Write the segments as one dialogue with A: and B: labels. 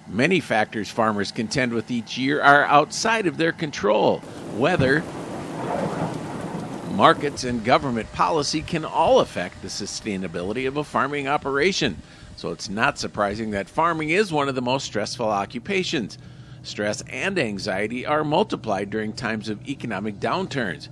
A: Many factors farmers contend with each year are outside of their control. Weather, markets, and government policy can all affect the sustainability of a farming operation. So it's not surprising that farming is one of the most stressful occupations. Stress and anxiety are multiplied during times of economic downturns.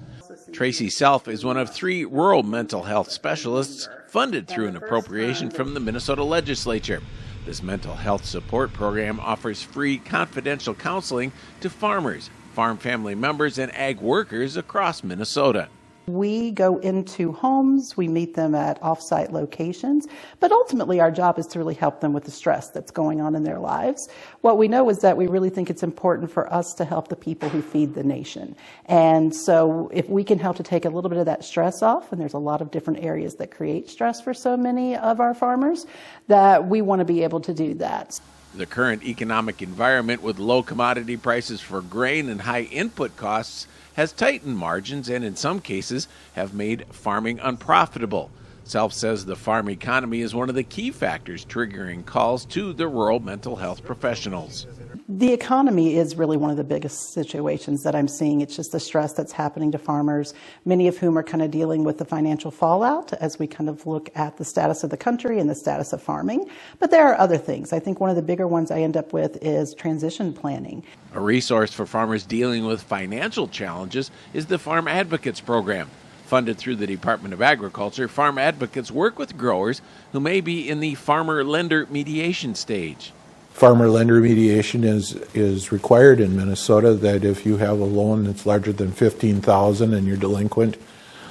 A: Tracy Self is one of 3 rural mental health specialists funded through an appropriation from the Minnesota legislature. This mental health support program offers free confidential counseling to farmers, farm family members, and ag workers across Minnesota.
B: We go into homes, we meet them at off-site locations, but ultimately our job is to really help them with the stress that's going on in their lives. What we know is that we really think it's important for us to help the people who feed the nation. And so if we can help to take a little bit of that stress off, and there's a lot of different areas that create stress for so many of our farmers, that we want to be able to do that.
A: The current economic environment with low commodity prices for grain and high input costs has tightened margins and in some cases have made farming unprofitable. Self says the farm economy is one of the key factors triggering calls to the rural mental health professionals.
B: The economy is really one of the biggest situations that I'm seeing. It's just the stress that's happening to farmers, many of whom are kind of dealing with the financial fallout as we kind of look at the status of the country and the status of farming. But there are other things. I think one of the bigger ones I end up with is transition planning.
A: A resource for farmers dealing with financial challenges is the Farm Advocates Program. Funded through the Department of Agriculture, Farm Advocates work with growers who may be in the farmer-lender mediation stage.
C: Farmer-lender mediation is required in Minnesota, that if you have a loan that's larger than $15,000 and you're delinquent,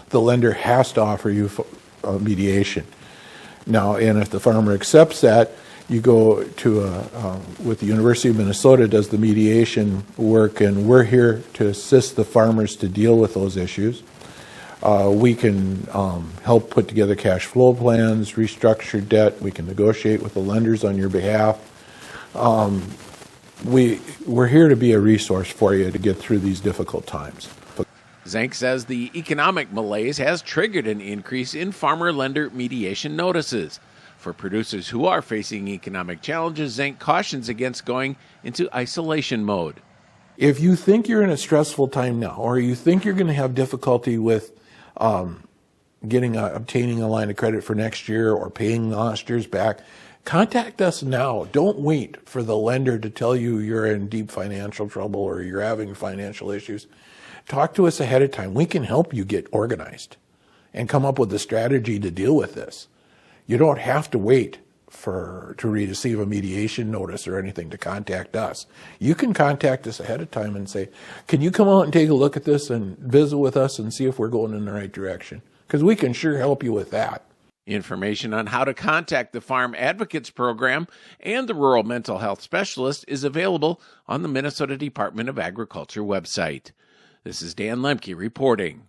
C: the lender has to offer you mediation. Now, and if the farmer accepts that, you go to with the University of Minnesota does the mediation work, and we're here to assist the farmers to deal with those issues. We can help put together cash flow plans, restructure debt. We can negotiate with the lenders on your behalf. We're here to be a resource for you to get through these difficult times.
A: Zank says the economic malaise has triggered an increase in farmer-lender mediation notices. For producers who are facing economic challenges, Zank cautions against going into isolation mode.
C: If you think you're in a stressful time now, or you think you're going to have difficulty with obtaining a line of credit for next year or paying last year's back, contact us now. Don't wait for the lender to tell you you're in deep financial trouble or you're having financial issues. Talk to us ahead of time. We can help you get organized and come up with a strategy to deal with this. You don't have to wait to receive a mediation notice or anything to contact us. You can contact us ahead of time and say, can you come out and take a look at this and visit with us and see if we're going in the right direction? Because we can sure help you with that.
A: Information on how to contact the Farm Advocates Program and the Rural Mental Health Specialist is available on the Minnesota Department of Agriculture website. This is Dan Lemke reporting.